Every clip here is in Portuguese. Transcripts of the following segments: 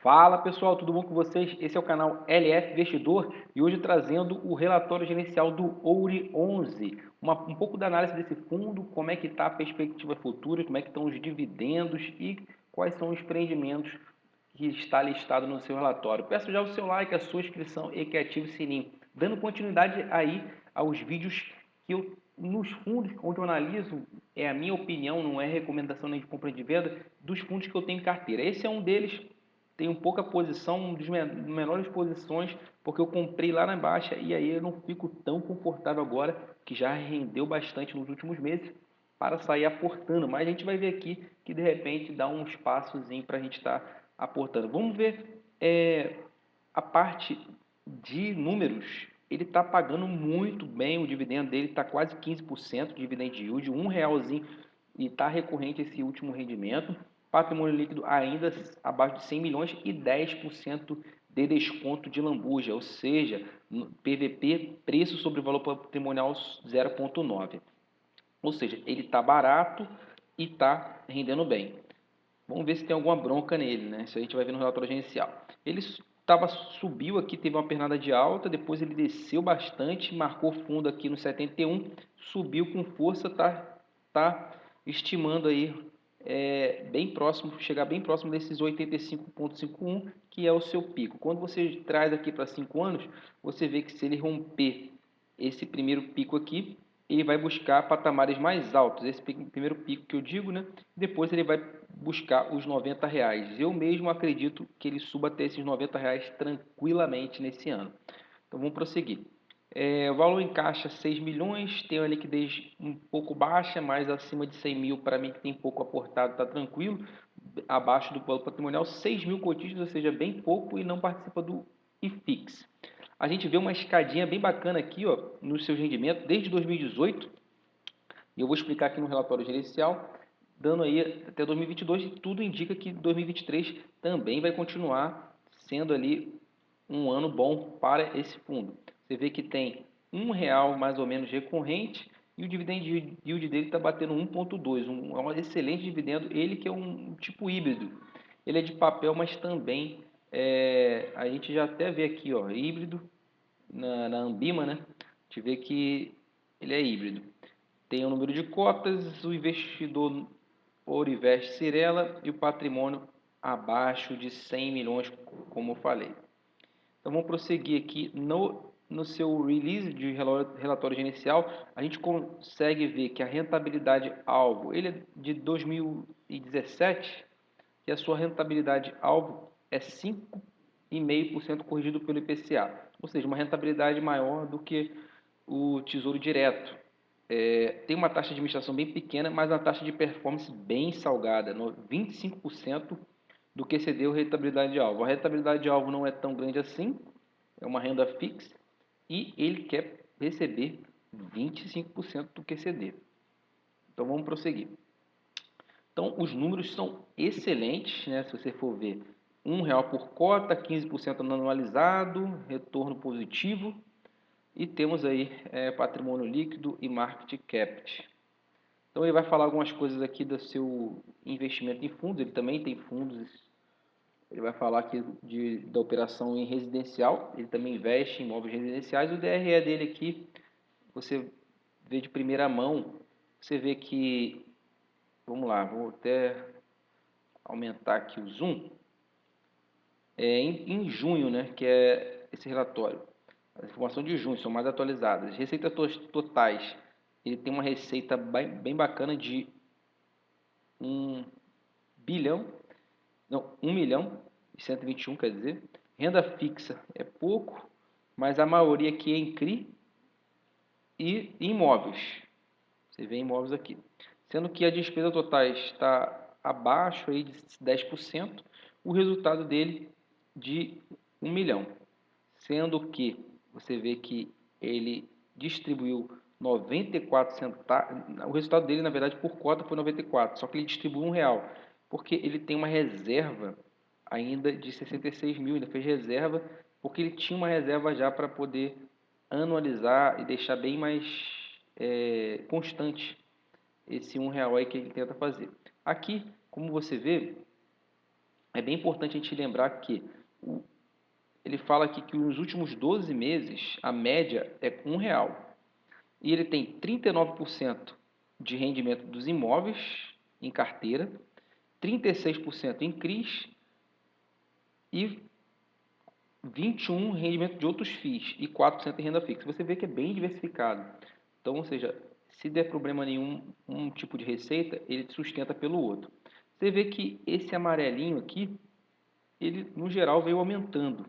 Fala pessoal, tudo bom com vocês? Esse é o canal LF Investidor e hoje trazendo o relatório gerencial do Ouri 11, um pouco da análise desse fundo, como é que está a perspectiva futura, como é que estão os dividendos e quais são os empreendimentos que está listado no seu relatório. Peço já o seu like, a sua inscrição e que ative o sininho, dando continuidade aí aos vídeos que eu nos fundos onde eu analiso, é a minha opinião, não é recomendação nem de compra e de venda, dos fundos que eu tenho em carteira. Esse é um deles, tenho pouca posição, uma das menores posições, porque eu comprei lá na baixa e aí eu não fico tão confortável agora, que já rendeu bastante nos últimos meses, para sair aportando. Mas a gente vai ver aqui que de repente dá uns passos para a gente estar aportando. Vamos ver a parte de números. Ele está pagando muito bem, o dividendo dele está quase 15% de dividend yield, um realzinho, e está recorrente esse último rendimento. Patrimônio líquido ainda abaixo de 100 milhões e 10% de desconto de lambuja, ou seja, PVP, preço sobre valor patrimonial 0,9. Ou seja, ele está barato e está rendendo bem. Vamos ver se tem alguma bronca nele, né? Isso a gente vai ver no relatório gerencial. Ele subiu aqui, teve uma pernada de alta, depois ele desceu bastante, marcou fundo aqui no 71, subiu com força, tá estimando aí bem próximo, chegar bem próximo desses 85,51, que é o seu pico. Quando você traz aqui para 5 anos, você vê que se ele romper esse primeiro pico aqui, ele vai buscar patamares mais altos, esse primeiro pico que eu digo, né? Depois ele vai buscar os R$ 90. Eu mesmo acredito que ele suba até esses R$ 90 tranquilamente nesse ano. Então vamos prosseguir. O valor em caixa 6 milhões, tem uma liquidez um pouco baixa, mas acima de 100 mil para mim que tem pouco aportado está tranquilo. Abaixo do valor patrimonial 6 mil cotistas, ou seja, bem pouco e não participa do IFIX. A gente vê uma escadinha bem bacana aqui, ó, no seu rendimento desde 2018. E eu vou explicar aqui no relatório gerencial, dando aí até 2022, e tudo indica que 2023 também vai continuar sendo ali um ano bom para esse fundo. Você vê que tem R$ 1 mais ou menos recorrente e o dividend yield dele está batendo 1,2, é um excelente dividendo, ele que é um tipo híbrido. Ele é de papel, mas também a gente já até vê aqui, ó, híbrido na Ambima, né? A gente vê que ele é híbrido. Tem o número de cotas, o investidor Ourivest Cirela e o patrimônio abaixo de 100 milhões, como eu falei. Então vamos prosseguir aqui no seu release de relatório gerencial, a gente consegue ver que a rentabilidade alvo, ele é de 2017, e a sua rentabilidade alvo é 5,5% corrigido pelo IPCA, ou seja, uma rentabilidade maior do que o Tesouro Direto. Tem uma taxa de administração bem pequena, mas uma taxa de performance bem salgada, 25% do que excedeu a rentabilidade de alvo. A rentabilidade de alvo não é tão grande assim, é uma renda fixa, e ele quer receber 25% do que exceder. Então vamos prosseguir. Então os números são excelentes, né? Se você for ver, R$ 1 por cota, 15% anualizado, retorno positivo, e temos aí patrimônio líquido e market cap. Então ele vai falar algumas coisas aqui do seu investimento em fundos, ele também tem fundos, ele vai falar aqui da operação em residencial, ele também investe em imóveis residenciais, o DRE dele aqui, você vê de primeira mão, você vê que, vamos lá, vou até aumentar aqui o zoom, em junho, né, que é esse relatório, as informações de junho são mais atualizadas, receitas totais, ele tem uma receita bem bacana de 1 bilhão, não, 1 milhão e 121, quer dizer. Renda fixa é pouco, mas a maioria aqui é em CRI e imóveis. Você vê imóveis aqui. Sendo que a despesa total está abaixo aí de 10%, o resultado dele de 1 milhão. Sendo que você vê que ele distribuiu 94 centavos, o resultado dele na verdade por cota foi 94, só que ele distribuiu R$ 1, porque ele tem uma reserva ainda de 66 mil, ainda fez reserva, porque ele tinha uma reserva já para poder anualizar e deixar bem mais constante esse R$ 1 aí que ele tenta fazer. Aqui, como você vê, é bem importante a gente lembrar que ele fala aqui que nos últimos 12 meses a média é R$ 1. E ele tem 39% de rendimento dos imóveis em carteira, 36% em CRIs e 21% rendimento de outros FIIs e 4% em renda fixa. Você vê que é bem diversificado. Então, ou seja, se der problema nenhum, um tipo de receita, ele sustenta pelo outro. Você vê que esse amarelinho aqui, ele no geral veio aumentando.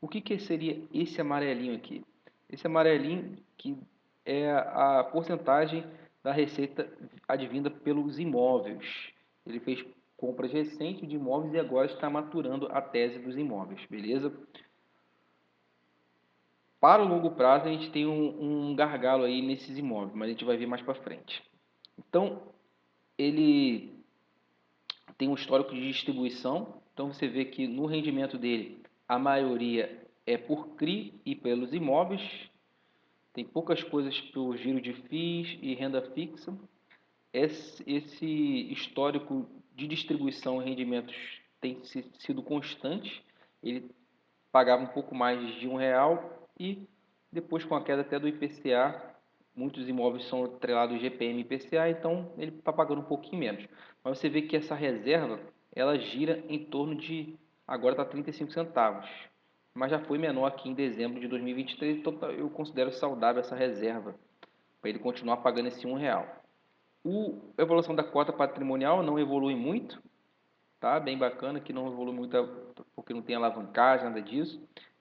O que seria esse amarelinho aqui? Esse amarelinho que é a porcentagem da receita advinda pelos imóveis. Ele fez compras recentes de imóveis e agora está maturando a tese dos imóveis, beleza? Para o longo prazo, a gente tem um gargalo aí nesses imóveis, mas a gente vai ver mais para frente. Então, ele tem um histórico de distribuição. Então, você vê que no rendimento dele, a maioria é por CRI e pelos imóveis. Tem poucas coisas para o giro de FIIs e renda fixa. Esse histórico de distribuição e rendimentos tem sido constante. Ele pagava um pouco mais de R$ 1 e depois com a queda até do IPCA, muitos imóveis são atrelados ao GPM e IPCA, então ele está pagando um pouquinho menos. Mas você vê que essa reserva, ela gira em torno de, agora está 35 centavos, mas já foi menor aqui em dezembro de 2023, então eu considero saudável essa reserva, para ele continuar pagando esse R$ 1. A evolução da cota patrimonial não evolui muito, tá? Bem bacana, que não evolui muito porque não tem alavancagem, nada disso.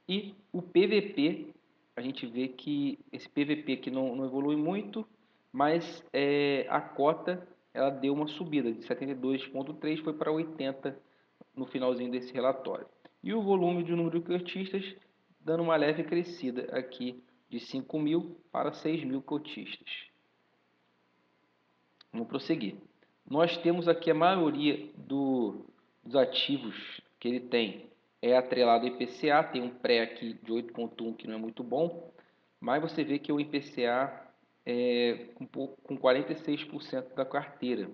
E o PVP, a gente vê que esse PVP aqui não evolui muito, mas a cota ela deu uma subida de 72,3 foi para 80 no finalzinho desse relatório. E o volume de número de cotistas dando uma leve crescida aqui de 5.000 para 6.000 cotistas. Vamos prosseguir. Nós temos aqui a maioria dos ativos que ele tem é atrelado ao IPCA, tem um pré aqui de 8,1 que não é muito bom, mas você vê que o IPCA é com 46% da carteira.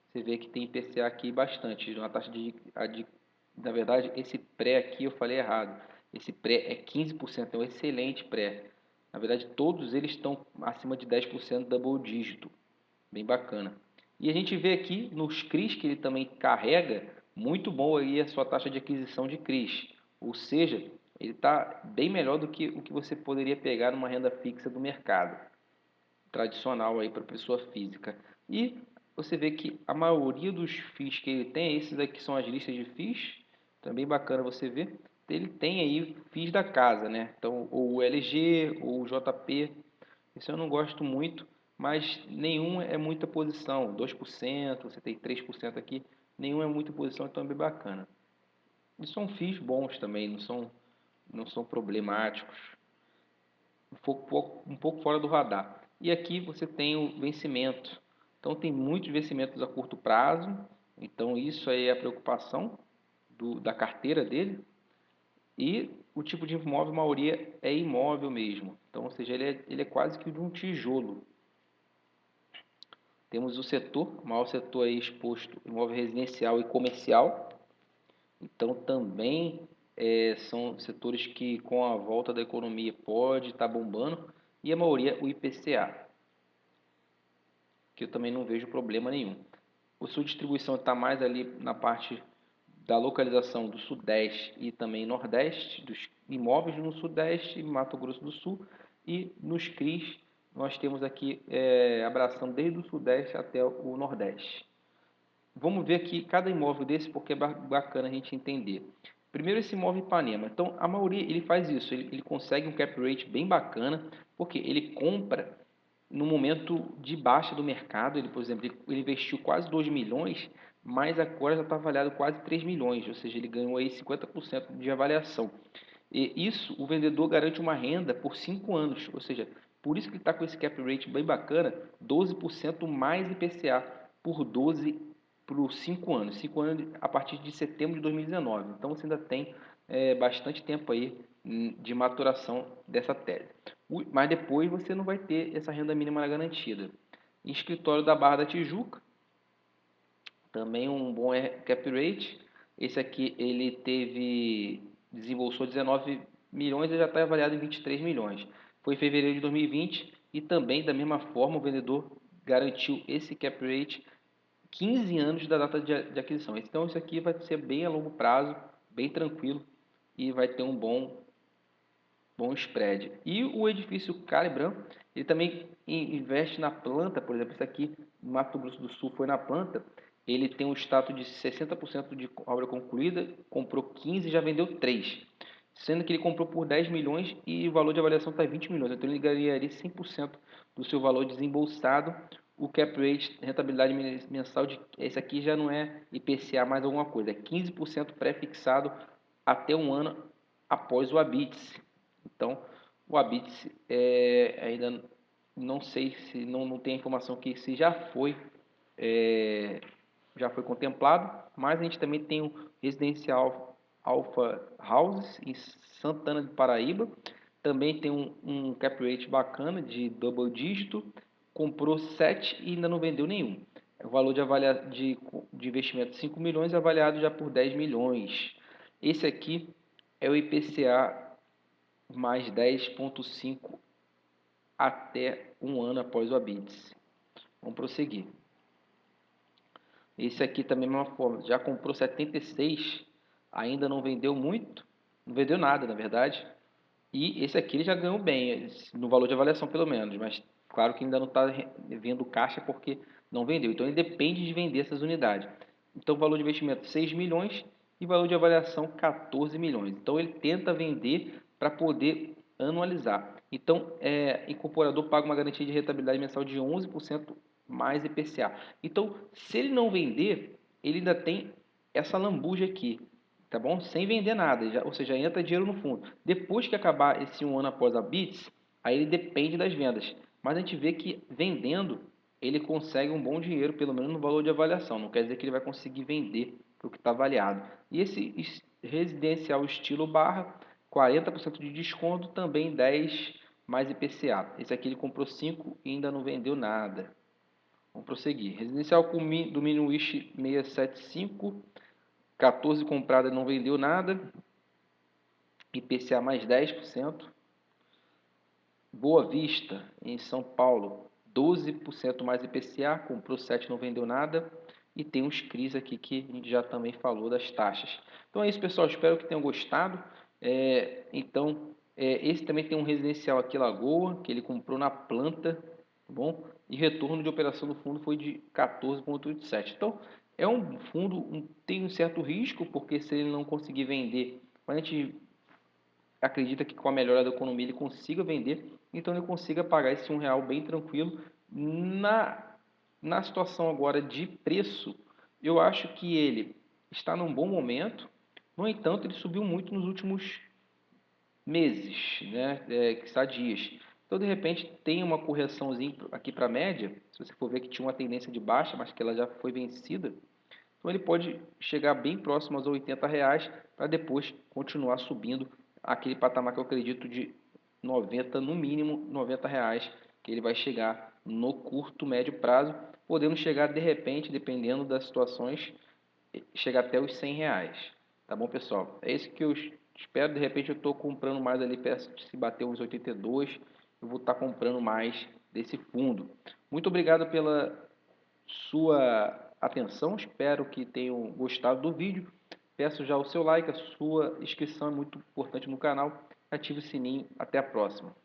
Você vê que tem IPCA aqui bastante, uma taxa na verdade, esse pré aqui eu falei errado. Esse pré é 15%, é um excelente pré. Na verdade, todos eles estão acima de 10% double dígito. Bem bacana. E a gente vê aqui nos CRIs que ele também carrega, muito bom aí a sua taxa de aquisição de CRIs. Ou seja, ele está bem melhor do que o que você poderia pegar numa renda fixa do mercado tradicional aí para pessoa física. E você vê que a maioria dos FIIs que ele tem, esses aqui são as listas de FIIs, também bacana você ver. Ele tem aí FIIs da casa, né? Então, ou o LG, ou o JP. Isso eu não gosto muito, mas nenhum é muita posição. 2%, você tem 3% aqui, nenhum é muita posição, então é bem bacana. E são FIIs bons também, não são problemáticos. Um pouco fora do radar. E aqui você tem o vencimento. Então tem muitos vencimentos a curto prazo. Então isso aí é a preocupação da carteira dele. E o tipo de imóvel, a maioria é imóvel mesmo. Então, ou seja, ele é quase que de um tijolo. Temos o setor, o maior setor aí exposto, imóvel residencial e comercial. Então, também são setores que, com a volta da economia, pode estar bombando. E a maioria, o IPCA, que eu também não vejo problema nenhum. A sua distribuição está mais ali na parte da localização do Sudeste e também Nordeste, dos imóveis no Sudeste e Mato Grosso do Sul. E nos CRIs, nós temos aqui abraçando desde o Sudeste até o Nordeste. Vamos ver aqui cada imóvel desse, porque é bacana a gente entender. Primeiro, esse imóvel Ipanema. Então, a maioria ele faz isso, ele consegue um cap rate bem bacana, porque ele compra no momento de baixa do mercado. Ele, por exemplo, ele investiu quase 2 milhões, mas agora já está avaliado quase 3 milhões, ou seja, ele ganhou aí 50% de avaliação. E isso, o vendedor garante uma renda por 5 anos, ou seja, por isso que ele está com esse cap rate bem bacana, 12% mais IPCA por 12 por 5 anos. 5 anos a partir de setembro de 2019. Então você ainda tem bastante tempo aí de maturação dessa tese. Mas depois você não vai ter essa renda mínima garantida. Escritório da Barra da Tijuca, também um bom cap rate, Esse aqui desembolsou 19 milhões e já está avaliado em 23 milhões. Foi em fevereiro de 2020 e também, da mesma forma, o vendedor garantiu esse cap rate 15 anos da data de aquisição. Então, isso aqui vai ser bem a longo prazo, bem tranquilo e vai ter um bom spread. E o edifício Calibran, ele também investe na planta, por exemplo, isso aqui, Mato Grosso do Sul foi na planta, ele tem um status de 60% de obra concluída, comprou 15 e já vendeu 3. Sendo que ele comprou por 10 milhões e o valor de avaliação está em 20 milhões. Então ele ganharia 100% do seu valor desembolsado. O cap rate, rentabilidade mensal, esse aqui já não é IPCA mais alguma coisa, é 15% pré-fixado até um ano após o habite. Então, o Abits ainda não sei se não tem a informação que se já foi contemplado, mas a gente também tem o residencial Alpha Houses em Santana de Paraíba, também tem um cap rate bacana de double dígito, comprou 7 e ainda não vendeu nenhum. O valor de investimento 5 milhões, avaliado já por 10 milhões. Esse aqui é o IPCA mais 10,5 até um ano após o ABITS. Vamos prosseguir. Esse aqui também é uma forma, já comprou 76, ainda não vendeu muito, não vendeu nada na verdade. E esse aqui ele já ganhou bem, no valor de avaliação pelo menos, mas claro que ainda não está vendo caixa porque não vendeu. Então ele depende de vender essas unidades. Então valor de investimento 6 milhões e valor de avaliação 14 milhões. Então ele tenta vender para poder anualizar. Então, incorporador paga uma garantia de rentabilidade mensal de 11% mais IPCA. Então, se ele não vender, ele ainda tem essa lambuja aqui, tá bom? Sem vender nada, ou seja, entra dinheiro no fundo. Depois que acabar esse um ano após a BITS, aí ele depende das vendas. Mas a gente vê que vendendo, ele consegue um bom dinheiro, pelo menos no valor de avaliação. Não quer dizer que ele vai conseguir vender para o que está avaliado. E esse residencial estilo barra, 40% de desconto, também 10 mais IPCA. Esse aqui ele comprou 5 e ainda não vendeu nada. Vamos prosseguir. Residencial do Minuishi 675, 14 comprada, não vendeu nada. IPCA mais 10%. Boa Vista, em São Paulo, 12% mais IPCA, comprou 7, não vendeu nada. E tem uns CRIs aqui que a gente já também falou das taxas. Então é isso, pessoal. Espero que tenham gostado. Esse também tem um residencial aqui, Lagoa, que ele comprou na planta, tá bom? E retorno de operação do fundo foi de 14,87. Então, é um fundo, tem um certo risco, porque se ele não conseguir vender, a gente acredita que com a melhora da economia ele consiga vender, então ele consiga pagar esse R$ 1 bem tranquilo. Na situação agora de preço, eu acho que ele está num bom momento, no entanto, ele subiu muito nos últimos meses, né? Está dias. Então, de repente, tem uma correçãozinha aqui para a média, se você for ver que tinha uma tendência de baixa, mas que ela já foi vencida, então ele pode chegar bem próximo aos R$ 80 para depois continuar subindo aquele patamar que eu acredito de 90, no mínimo R$ 90, que ele vai chegar no curto, médio prazo, podendo chegar de repente, dependendo das situações, chegar até os R$ 100. Tá bom, pessoal? É isso que eu espero. De repente eu estou comprando mais ali, se bater uns 82, eu vou estar comprando mais desse fundo. Muito obrigado pela sua atenção, espero que tenham gostado do vídeo. Peço já o seu like, a sua inscrição é muito importante no canal. Ative o sininho. Até a próxima.